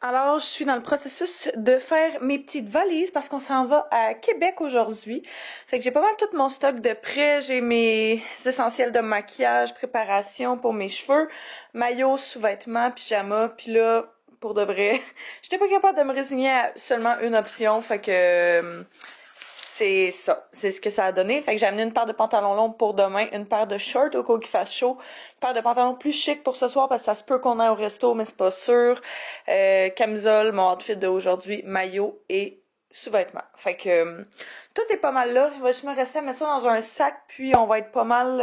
Alors, je suis dans le processus de faire mes petites valises parce qu'on s'en va à Québec aujourd'hui. Fait que j'ai pas mal tout mon stock de prêt. J'ai mes essentiels de maquillage, préparation pour mes cheveux, maillot, sous-vêtements, pyjama. Puis là, pour de vrai, j'étais pas capable de me résigner à seulement une option. Fait que c'est ça, c'est ce que ça a donné. Fait que j'ai amené une paire de pantalons longs pour demain, une paire de shorts au cas qu'il fasse chaud, une paire de pantalons plus chic pour ce soir parce que ça se peut qu'on aille au resto, mais c'est pas sûr. Camisole, mon outfit d'aujourd'hui, maillot et sous-vêtements. Fait que tout est pas mal là. Il va juste me rester à mettre ça dans un sac, puis on va être pas mal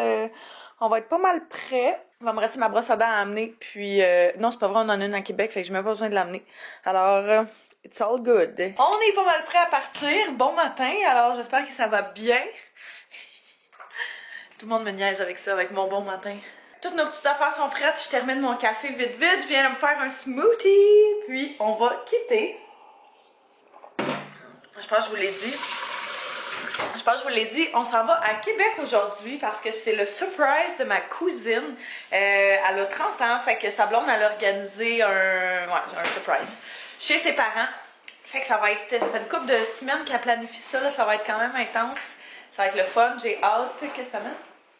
prêt. Il va me rester ma brosse à dents à amener, puis non, c'est pas vrai, on en a une à Québec, fait que j'ai même pas besoin de l'amener. Alors, it's all good. On est pas mal prêt à partir. Bon matin, alors j'espère que ça va bien. Tout le monde me niaise avec ça, avec mon bon matin. Toutes nos petites affaires sont prêtes, je termine mon café vite vite, je viens de me faire un smoothie, puis on va quitter. Je pense que je vous l'ai dit. On s'en va à Québec aujourd'hui parce que c'est le surprise de ma cousine. Elle a 30 ans, fait que sa blonde, elle a organisé un surprise chez ses parents. Fait que ça fait une couple de semaines qu'elle planifie ça, là, ça va être quand même intense. Ça va être le fun, j'ai hâte. Qu'est-ce que ça met?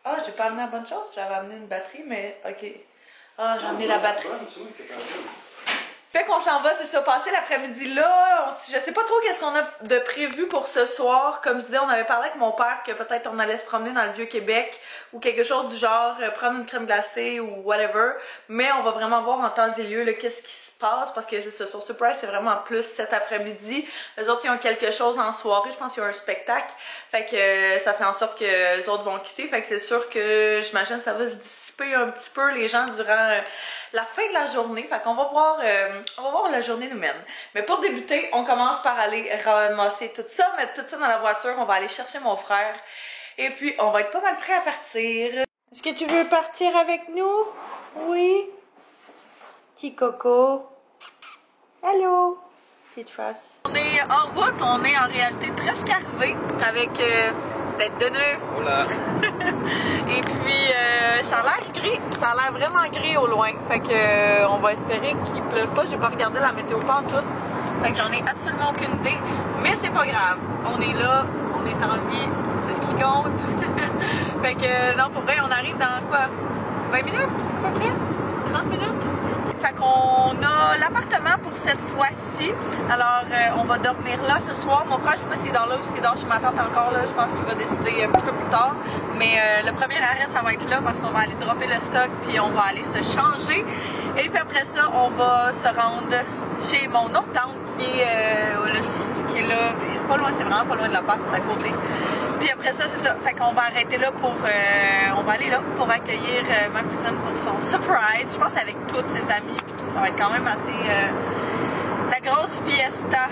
Ah, j'ai pas amené la bonne chose, j'avais amené une batterie, mais ok. Ah, j'ai amené la batterie. Fait qu'on s'en va, c'est ça, passer l'après-midi là. Je sais pas trop qu'est-ce qu'on a de prévu pour ce soir. Comme je disais, on avait parlé avec mon père que peut-être on allait se promener dans le Vieux-Québec ou quelque chose du genre, prendre une crème glacée ou whatever. Mais on va vraiment voir en temps et lieu qu'est-ce qui se passe parce que c'est ça, sur Surprise, c'est vraiment plus cet après-midi. Les autres, ils ont quelque chose en soirée, je pense qu'il y a un spectacle. Fait que ça fait en sorte que les autres vont quitter. Fait que c'est sûr que j'imagine que ça va se dissiper un petit peu les gens durant la fin de la journée. Fait qu'on va voir où la journée nous mène. Mais pour débuter, on commence par aller ramasser tout ça, mettre tout ça dans la voiture. On va aller chercher mon frère. Et puis, on va être pas mal prêt à partir. Est-ce que tu veux partir avec nous? Oui? Petit coco. Allô? Petite face. On est en route. On est en réalité presque arrivé avec tête de nœud. Hola. Et puis, ça a l'air gris. Ça a l'air vraiment gris au loin. Fait que on va espérer qu'il pleuve pas. J'ai pas regardé la météo pantoute. Fait que j'en ai absolument aucune idée. Mais c'est pas grave. On est là. On est en vie. C'est ce qui compte. Fait que, non, pour vrai, on arrive dans quoi? 20 minutes? À peu près? 30 minutes? Fait qu'on a l'appartement pour cette fois-ci. Alors, on va dormir là ce soir. Mon frère, je sais pas s'il dort là ou s'il dort chez ma tante encore là. Je pense qu'il va décider un petit peu plus tard. Mais le premier arrêt, ça va être là parce qu'on va aller dropper le stock puis on va aller se changer. Et puis après ça, on va se rendre chez mon autre tante qui est là. Pas loin, c'est vraiment pas loin de l'appart, c'est à côté. Puis après ça, c'est ça. Fait qu'on va arrêter là pour... on va aller là pour accueillir ma cousine pour son surprise. Je pense avec toutes ses amies puis tout. Ça va être quand même assez... la grosse fiesta.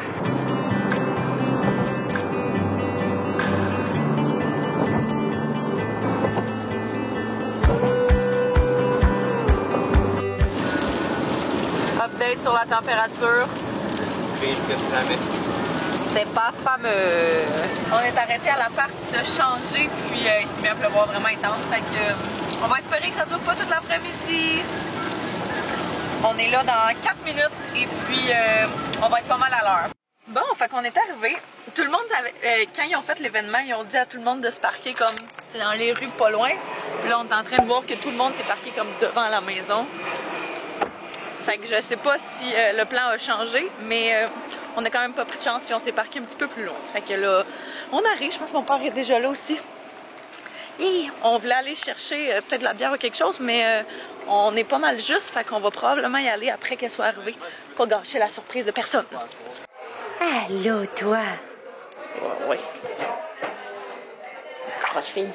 Update sur la température. C'est pas fameux. On est arrêté à l'appart se changer, puis il s'est mis à pleuvoir vraiment intense. Fait que on va espérer que ça dure pas toute l'après-midi. On est là dans 4 minutes et puis on va être pas mal à l'heure. Bon, fait qu'on est arrivé. Tout le monde avait, quand ils ont fait l'événement, ils ont dit à tout le monde de se parquer comme c'est dans les rues pas loin. Puis là, on est en train de voir que tout le monde s'est parqué comme devant la maison. Fait que je sais pas si le plan a changé, mais on a quand même pas pris de chance puis on s'est parqué un petit peu plus loin. Fait que là, on arrive, je pense que mon père est déjà là aussi. Et on voulait aller chercher peut-être de la bière ou quelque chose, mais on est pas mal juste, fait qu'on va probablement y aller après qu'elle soit arrivée, pas gâcher la surprise de personne. Allô, toi? Ouais. Grosse fille.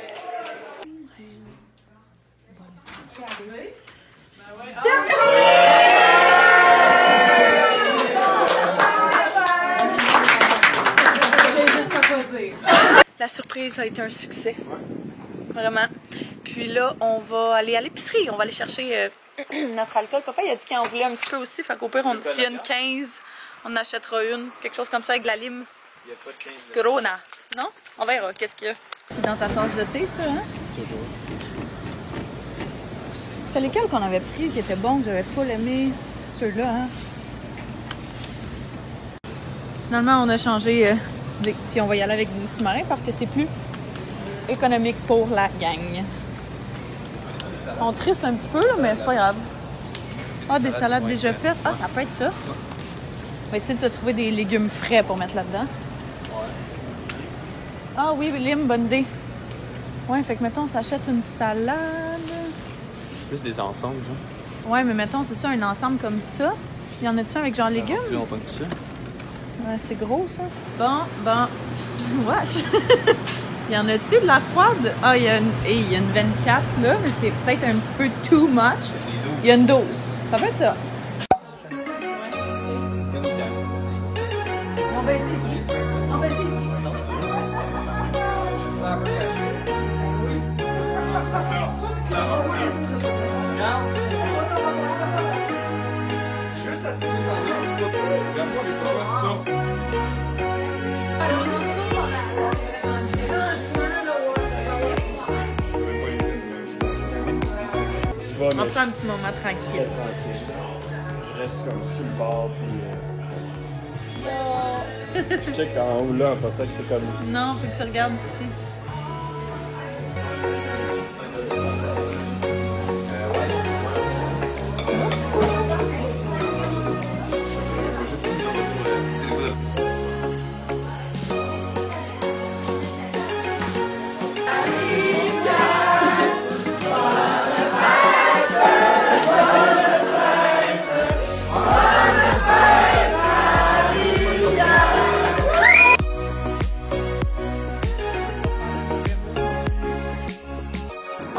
La surprise a été un succès, vraiment. Puis là, on va aller à l'épicerie, on va aller chercher notre alcool. Papa, il a dit qu'il en voulait un petit peu aussi, fait qu'au pire, s'il y a une 15, on en achètera une, quelque chose comme ça avec de la lime. Il n'y a pas de 15. Corona, non? On verra, qu'est-ce qu'il y a. C'est dans ta tasse de thé, ça, hein? Toujours. C'est lesquels qu'on avait pris qui étaient bons, que j'avais full aimé? Ceux-là, hein? Finalement, on a changé d'idée. Puis on va y aller avec du sous-marin parce que c'est plus économique pour la gang. Ils sont tristes un petit peu, là, mais c'est pas grave. Ah, des salades déjà faites. Ah, ça peut être ça. On va essayer de se trouver des légumes frais pour mettre là-dedans. Ah oui, William, bonne idée. Ouais, fait que mettons, on s'achète une salade. C'est plus des ensembles, genre. Ouais, mais mettons, c'est ça, un ensemble comme ça. Y en a-tu un avec genre légumes? On pas tout ça. Ouais, c'est gros, ça. Bon. Wesh! Y en a-tu de la froide? Ah, il y a une 24, là, mais c'est peut-être un petit peu too much. Il y a une 12. Ça peut être ça. On va essayer. C'est juste à ce moment-là. Moi, j'ai pas fait ça. On prend un petit moment tranquille. Je reste comme sur le bord puis je check en haut là en pensant que c'est comme. Non, faut que tu regardes ici.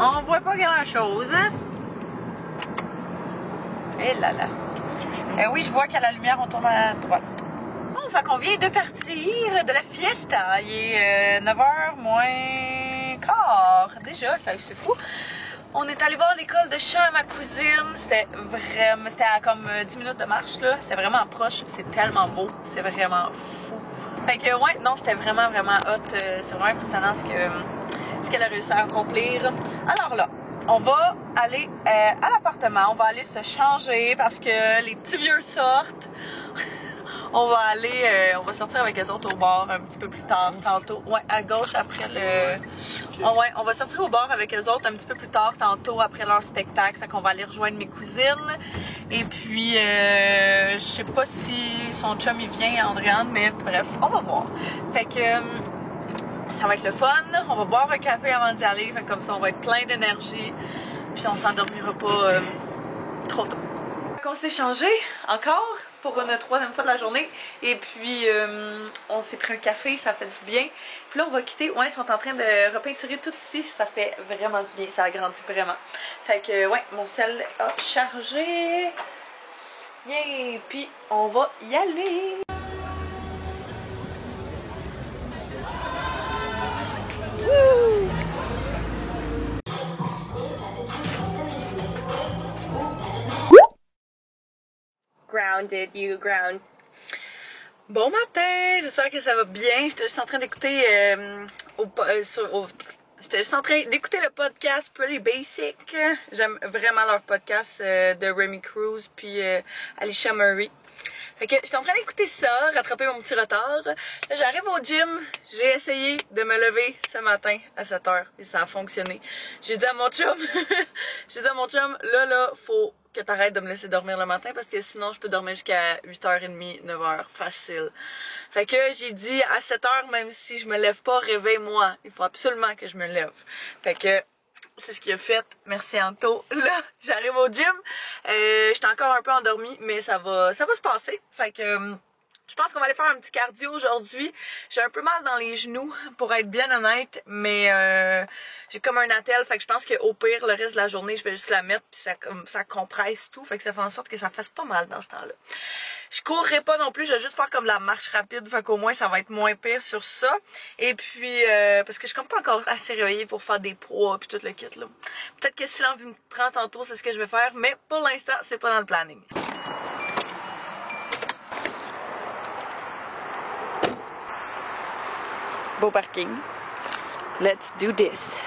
On voit pas grand-chose, hein? Eh là là. Oui, je vois qu'à la lumière, on tourne à droite. Bon, fait qu'on vient de partir de la fiesta. Il est 9h moins quart. Déjà, c'est fou. On est allé voir l'école de chant à ma cousine. C'était à comme 10 minutes de marche, là. C'était vraiment proche. C'est tellement beau. C'est vraiment fou. Fait que, ouais, non, c'était vraiment hot. C'est vraiment impressionnant ce qu'elle a réussi à accomplir. Alors là, on va aller à l'appartement, on va aller se changer parce que les petits vieux sortent. On va sortir avec les autres au bar un petit peu plus tard, tantôt. Ouais, à gauche après le... Oh, ouais, on va sortir au bar avec les autres un petit peu plus tard, tantôt après leur spectacle. Fait qu'on va aller rejoindre mes cousines. Et puis, je sais pas si son chum il vient, Andréane, mais bref, on va voir. Fait que... ça va être le fun, on va boire un café avant d'y aller, fait comme ça on va être plein d'énergie, puis on s'endormira pas trop tôt. On s'est changé encore pour une troisième fois de la journée, et puis on s'est pris un café, ça fait du bien. Puis là on va quitter, ouais, ils sont en train de repeinturer tout ici, ça fait vraiment du bien, ça agrandit vraiment. Fait que ouais, mon sel a chargé, yeah, puis on va y aller. Grounded, you ground. Bon matin, j'espère que ça va bien. J'étais juste en train d'écouter j'étais juste en train d'écouter le podcast Pretty Basic. J'aime vraiment leur podcast de Remy Cruz puis Alicia Murray. Fait que j'étais en train d'écouter ça, rattraper mon petit retard. Là, j'arrive au gym, j'ai essayé de me lever ce matin à 7h et ça a fonctionné. J'ai dit à mon chum, là, faut que t'arrêtes de me laisser dormir le matin parce que sinon je peux dormir jusqu'à 8h30, 9h, facile. Fait que j'ai dit à 7h, même si je me lève pas, réveille-moi. Il faut absolument que je me lève. Fait que c'est ce qu'il a fait. Merci Anto. Là, j'arrive au gym. J'étais encore un peu endormie, mais ça va se passer. Fait que je pense qu'on va aller faire un petit cardio aujourd'hui. J'ai un peu mal dans les genoux, pour être bien honnête, mais j'ai comme un attel, fait que je pense qu'au pire, le reste de la journée, je vais juste la mettre, puis ça compresse tout, fait que ça fait en sorte que ça fasse pas mal dans ce temps-là. Je courrai pas non plus, je vais juste faire comme de la marche rapide, fait qu'au moins ça va être moins pire sur ça. Et puis, parce que je suis comme pas encore assez réveillée pour faire des poids, puis tout le kit, là. Peut-être que si l'envie me prend tantôt, c'est ce que je vais faire, mais pour l'instant, c'est pas dans le planning. Beau parking. Let's do this.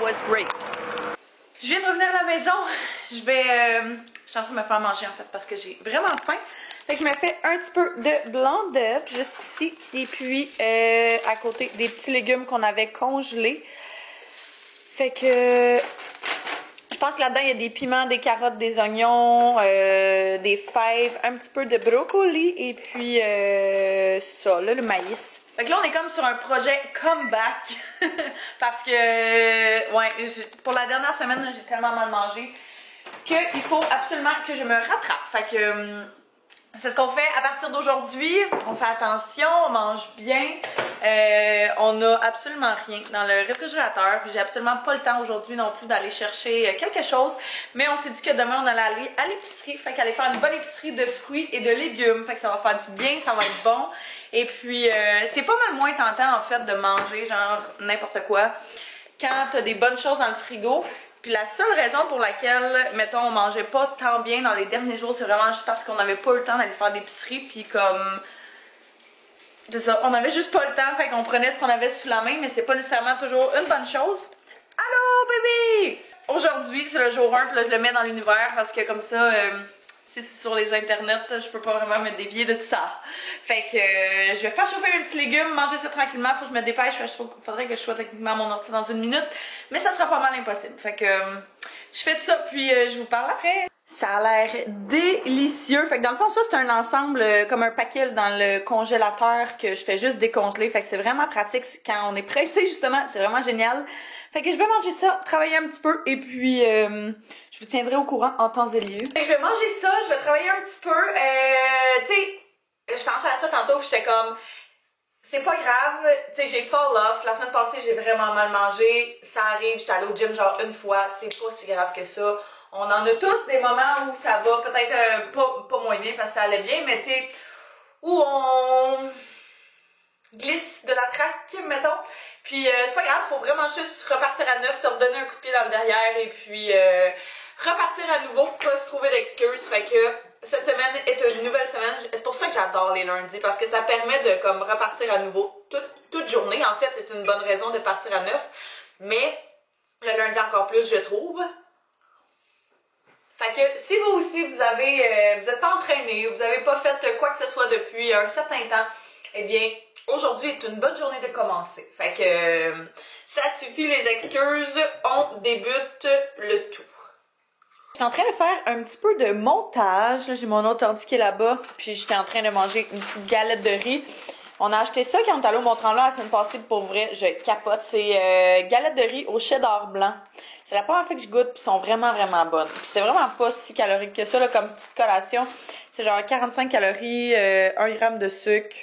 was great. Je viens de revenir à la maison. Je suis en train de me faire manger en fait parce que j'ai vraiment faim. Fait que je me fais un petit peu de blanc d'œuf juste ici. Et puis à côté des petits légumes qu'on avait congelés. Fait que je pense que là-dedans il y a des piments, des carottes, des oignons, des fèves, un petit peu de brocoli et puis ça, là, le maïs. Fait que là, on est comme sur un projet comeback parce que, ouais, pour la dernière semaine, j'ai tellement mal mangé qu'il faut absolument que je me rattrape. Fait que c'est ce qu'on fait à partir d'aujourd'hui. On fait attention, on mange bien. On n'a absolument rien dans le réfrigérateur. J'ai absolument pas le temps aujourd'hui non plus d'aller chercher quelque chose. Mais on s'est dit que demain, on allait aller à l'épicerie. Fait qu'aller faire une bonne épicerie de fruits et de légumes. Fait que ça va faire du bien, ça va être bon. Et puis, c'est pas mal moins tentant en fait de manger genre n'importe quoi quand t'as des bonnes choses dans le frigo. Puis la seule raison pour laquelle, mettons, on mangeait pas tant bien dans les derniers jours, c'est vraiment juste parce qu'on n'avait pas eu le temps d'aller faire d'épicerie. Puis comme... c'est ça, on avait juste pas le temps, fait qu'on prenait ce qu'on avait sous la main, mais c'est pas nécessairement toujours une bonne chose. Allô, bébé! Aujourd'hui, c'est le jour 1, puis là, je le mets dans l'univers parce que comme ça... si c'est sur les internets, je peux pas vraiment me dévier de tout ça. Fait que je vais faire chauffer mes petits légumes, manger ça tranquillement, faut que je me dépêche, faudrait que je sois techniquement à mon ordi dans une minute, mais ça sera pas mal impossible. Fait que je fais tout ça, puis je vous parle après. Ça a l'air délicieux. Fait que dans le fond, ça c'est un ensemble comme un paquet dans le congélateur que je fais juste décongeler. Fait que c'est vraiment pratique quand on est pressé justement, c'est vraiment génial. Fait que je vais manger ça, travailler un petit peu et puis je vous tiendrai au courant en temps et lieu. Je vais manger ça, je vais travailler un petit peu. Tu sais, je pensais à ça tantôt, j'étais comme, c'est pas grave, tu sais, j'ai fall off. La semaine passée, j'ai vraiment mal mangé. Ça arrive, j'étais allée au gym genre une fois, c'est pas si grave que ça. On en a tous des moments où ça va peut-être pas moins bien parce que ça allait bien, mais tu sais, où on glisse de la traque, mettons. Puis c'est pas grave, faut vraiment juste repartir à neuf, se redonner un coup de pied dans le derrière et puis repartir à nouveau, pas se trouver d'excuses. Fait que cette semaine est une nouvelle semaine. C'est pour ça que j'adore les lundis, parce que ça permet de comme repartir à nouveau. Toute journée, en fait, est une bonne raison de partir à neuf. Mais le lundi encore plus, je trouve. Fait que si vous aussi vous êtes pas entraîné, vous avez pas fait quoi que ce soit depuis un certain temps, eh bien aujourd'hui est une bonne journée de commencer. Fait que ça suffit les excuses, on débute le tout. Je suis en train de faire un petit peu de montage. Là, j'ai mon autre ordi qui est là-bas, puis j'étais en train de manger une petite galette de riz. On a acheté ça quand on est allé au Mont-Tremblant la semaine passée, pour vrai, je capote. C'est galette de riz au cheddar blanc. C'est la première fois que je goûte, puis sont vraiment, vraiment bonnes. Puis c'est vraiment pas si calorique que ça, là, comme petite collation. C'est genre 45 calories, 1 gramme de sucre,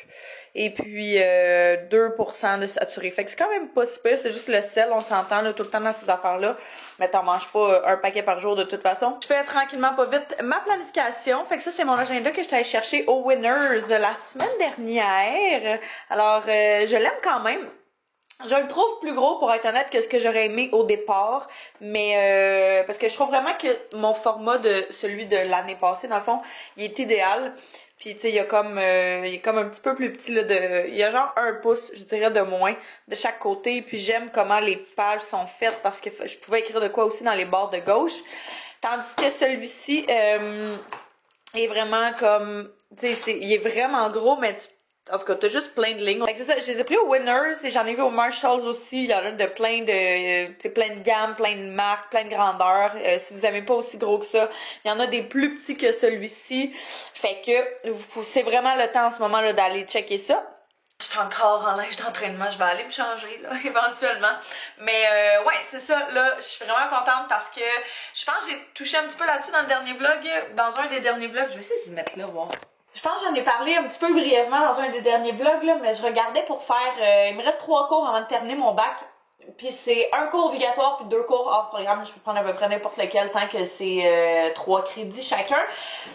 et puis 2% de saturé. Fait que c'est quand même pas si pire, c'est juste le sel, on s'entend là, tout le temps dans ces affaires-là. Mais t'en manges pas un paquet par jour de toute façon. Je fais tranquillement pas vite ma planification. Fait que ça, c'est mon agenda que j'étais allée chercher au Winners la semaine dernière. Alors, je l'aime quand même. Je le trouve plus gros, pour être honnête, que ce que j'aurais aimé au départ, mais parce que je trouve vraiment que mon format de celui de l'année passée, dans le fond, il est idéal. Puis tu sais, il est comme un petit peu plus petit là, il y a genre 1 pouce, je dirais, de moins de chaque côté. Puis j'aime comment les pages sont faites parce que je pouvais écrire de quoi aussi dans les bords de gauche. Tandis que celui-ci est vraiment comme, tu sais, il est vraiment gros, mais en tout cas, t'as juste plein de lignes. C'est ça, je les ai pris au Winners et j'en ai vu au Marshalls aussi. Il y en a de plein de gammes, plein de marques, plein de grandeurs. Si vous n'aimez pas aussi gros que ça, il y en a des plus petits que celui-ci. Fait que c'est vraiment le temps en ce moment là d'aller checker ça. Je suis encore en linge d'entraînement, je vais aller me changer là, éventuellement. Mais ouais, c'est ça, là, je suis vraiment contente parce que je pense que j'ai touché un petit peu là-dessus dans le dernier vlog. Dans un des derniers vlogs, je vais essayer de le mettre là, voir. Je pense que j'en ai parlé un petit peu brièvement dans un des derniers vlogs, là, mais je regardais pour faire... il me reste 3 cours avant de terminer mon bac. Puis c'est 1 cours obligatoire puis 2 cours hors programme. Je peux prendre à peu près n'importe lequel tant que c'est 3 crédits chacun.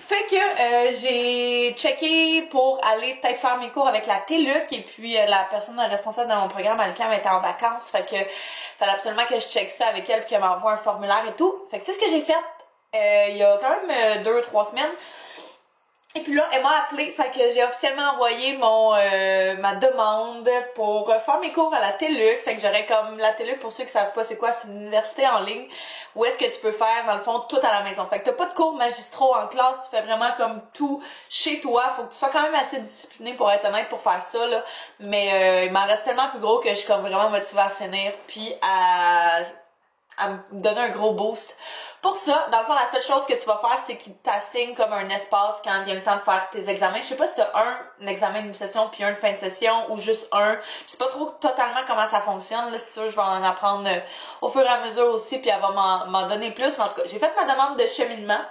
Fait que j'ai checké pour aller peut-être faire mes cours avec la TELUC. Et puis la personne responsable de mon programme à l'UQAM était en vacances. Fait que fallait absolument que je check ça avec elle puis qu'elle m'envoie un formulaire et tout. Fait que c'est ce que j'ai fait il y a quand même 2-3 semaines. Et puis là, elle m'a appelé, fait que j'ai officiellement envoyé ma demande pour faire mes cours à la TELUC. Fait que j'aurais comme la TELUC, pour ceux qui savent pas c'est quoi, c'est une université en ligne où est-ce que tu peux faire dans le fond tout à la maison. Fait que t'as pas de cours magistraux en classe, tu fais vraiment comme tout chez toi. Faut que tu sois quand même assez discipliné pour être honnête pour faire ça là. Mais il m'en reste tellement plus gros que je suis comme vraiment motivée à finir puis à me donner un gros boost. Pour ça, dans le fond, la seule chose que tu vas faire, c'est qu'il t'assigne comme un espace quand vient le temps de faire tes examens. Je sais pas si t'as un examen d'une session puis un de fin de session ou juste un. Je sais pas trop totalement comment ça fonctionne. Là, c'est sûr, je vais en apprendre au fur et à mesure aussi puis elle va m'en donner plus. Mais en tout cas, j'ai fait ma demande de cheminement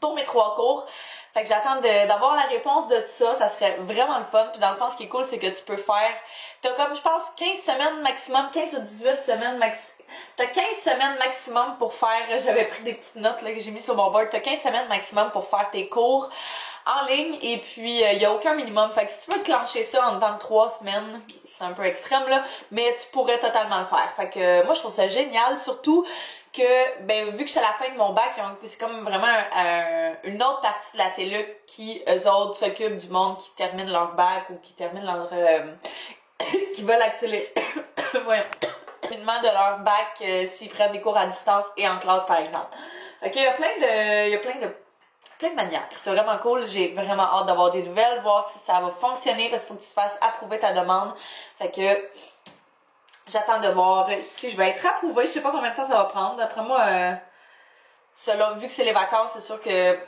pour mes 3 cours. Fait que j'attends d'avoir la réponse de ça, ça serait vraiment le fun. Puis dans le fond, ce qui est cool, c'est que tu peux faire, t'as comme, je pense, 15 semaines maximum, 15 ou 18 semaines maximum. T'as 15 semaines maximum pour faire, j'avais pris des petites notes là que j'ai mis sur mon board, t'as 15 semaines maximum pour faire tes cours en ligne et puis il y a aucun minimum. Fait que si tu veux clencher ça en dedans de 3 semaines, c'est un peu extrême là, mais tu pourrais totalement le faire. Fait que moi je trouve ça génial, surtout que ben vu que je suis à la fin de mon bac, c'est comme vraiment une autre partie de la TELUC qui eux autres s'occupent du monde qui termine leur bac ou qui termine leur qui veulent accélérer voyons de leur bac s'ils prennent des cours à distance et en classe par exemple. Fait qu'il y a plein de manières. C'est vraiment cool, j'ai vraiment hâte d'avoir des nouvelles, voir si ça va fonctionner parce qu'il faut que tu te fasses approuver ta demande. Fait que j'attends de voir si je vais être approuvée, je sais pas combien de temps ça va prendre. D'après moi, vu que c'est les vacances, c'est sûr que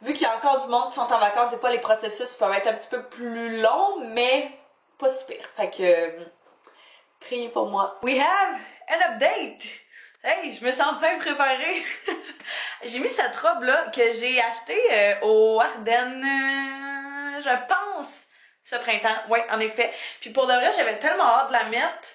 vu qu'il y a encore du monde qui sont en vacances, des fois les processus peuvent être un petit peu plus longs, mais pas si pire. Fait que priez pour moi. We have an update! Hey, je me sens enfin préparée. J'ai mis cette robe-là que j'ai achetée au Ardennes, je pense, ce printemps. Oui, en effet. Puis pour de vrai, j'avais tellement hâte de la mettre,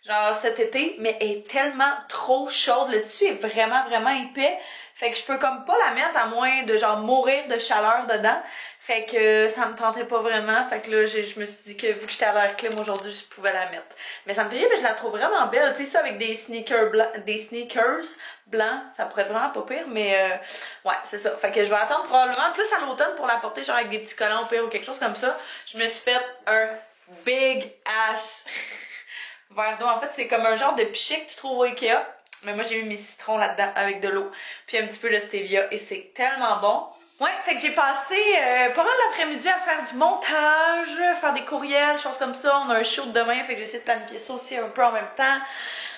genre cet été, mais elle est tellement trop chaude. Le tissu est vraiment, vraiment épais. Fait que je peux comme pas la mettre à moins de genre mourir de chaleur dedans. Fait que ça me tentait pas vraiment. Fait que là, je me suis dit que vu que j'étais à l'air clim aujourd'hui, je pouvais la mettre. Mais ça me fait rire, mais je la trouve vraiment belle. Tu sais, ça avec des sneakers blancs, ça pourrait être vraiment pas pire. Mais ouais, c'est ça. Fait que je vais attendre probablement plus à l'automne pour la porter genre avec des petits collants au pire ou quelque chose comme ça. Je me suis fait un big ass verre d'eau. En fait, c'est comme un genre de pichet que tu trouves au Ikea. Mais moi, j'ai mis mes citrons là-dedans avec de l'eau. Puis un petit peu de stevia. Et c'est tellement bon. Ouais, fait que j'ai passé pas mal l'après-midi à faire du montage, faire des courriels, choses comme ça. On a un shoot demain, fait que j'essaie de planifier ça aussi un peu en même temps.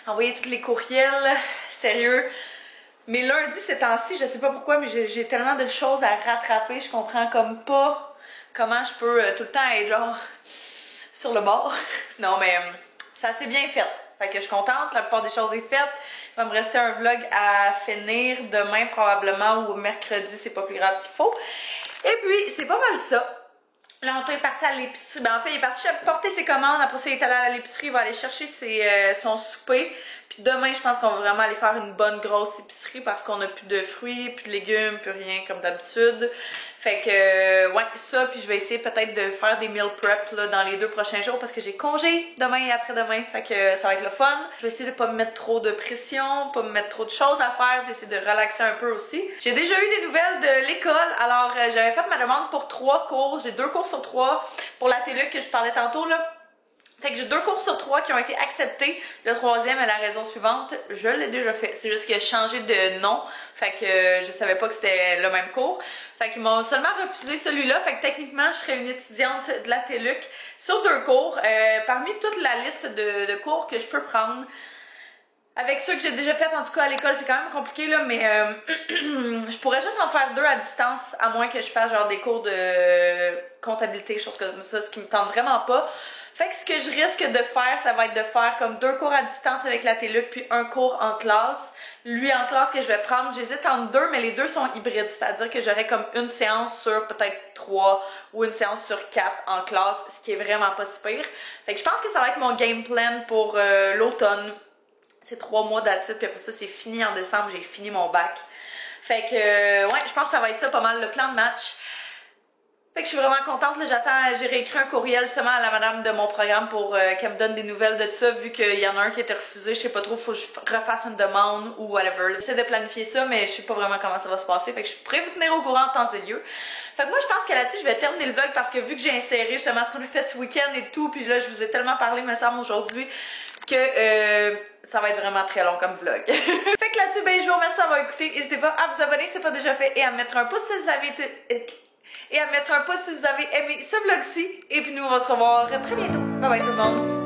Envoyer tous les courriels. Sérieux. Mais lundi, ces temps-ci, je sais pas pourquoi, mais j'ai tellement de choses à rattraper. Je comprends comme pas comment je peux tout le temps être genre sur le bord. Non, mais ça s'est bien fait. Fait que je suis contente, la plupart des choses est faite. Il va me rester un vlog à finir demain probablement ou mercredi, c'est pas plus grave qu'il faut. Et puis, c'est pas mal ça. Là, Antoine est parti à l'épicerie. Ben, en fait, il est parti porter ses commandes. Après ça, il est allé à l'épicerie. Il va aller chercher son souper. Puis demain, je pense qu'on va vraiment aller faire une bonne grosse épicerie parce qu'on a plus de fruits, plus de légumes, plus rien comme d'habitude. Fait que, ouais, ça. Puis je vais essayer peut-être de faire des meal prep là, dans les 2 prochains jours parce que j'ai congé demain et après-demain. Fait que ça va être le fun. Je vais essayer de pas me mettre trop de pression, pas me mettre trop de choses à faire, puis essayer de relaxer un peu aussi. J'ai déjà eu des nouvelles de l'école. Alors, j'avais fait ma demande pour 3 cours. J'ai 2 cours sur 3 pour la TELUC que je parlais tantôt, là. Fait que j'ai 2 cours sur 3 qui ont été acceptés. Le 3e est la raison suivante. Je l'ai déjà fait. C'est juste qu'il a changé de nom. Fait que je savais pas que c'était le même cours. Fait qu'ils m'ont seulement refusé celui-là. Fait que techniquement, je serais une étudiante de la TELUC sur 2 cours. Parmi toute la liste de cours que je peux prendre, avec ceux que j'ai déjà fait en tout cas à l'école, c'est quand même compliqué là, mais je pourrais juste en faire 2 à distance, à moins que je fasse genre des cours de comptabilité, choses comme ça, ce qui me tente vraiment pas. Fait que ce que je risque de faire, ça va être de faire comme 2 cours à distance avec la TELUC, puis 1 cours en classe. Lui en classe que je vais prendre, j'hésite entre 2, mais les 2 sont hybrides, c'est-à-dire que j'aurai comme une séance sur peut-être 3 ou une séance sur 4 en classe, ce qui est vraiment pas si pire. Fait que je pense que ça va être mon game plan pour l'automne. C'est 3 mois d'attitude, puis après ça, c'est fini en décembre, j'ai fini mon bac. Fait que, ouais, je pense que ça va être ça pas mal le plan de match. Fait que je suis vraiment contente, là, j'ai réécrit un courriel justement à la madame de mon programme pour qu'elle me donne des nouvelles de ça, vu qu'il y en a un qui a été refusé, je sais pas trop, faut que je refasse une demande ou whatever. J'essaie de planifier ça, mais je sais pas vraiment comment ça va se passer, fait que je pourrais vous tenir au courant en temps et lieu. Fait que moi, je pense que là-dessus, je vais terminer le vlog parce que vu que j'ai inséré justement ce qu'on a fait ce week-end et tout, puis là, je vous ai tellement parlé, me semble, aujourd'hui, que ça va être vraiment très long comme vlog. Fait que là-dessus, ben, je vous remercie d'avoir écouté. N'hésitez pas à vous abonner si c'est pas déjà fait et à mettre un pouce si vous avez aimé ce vlog-ci. Et puis nous, on va se revoir très bientôt. Bye bye tout le monde!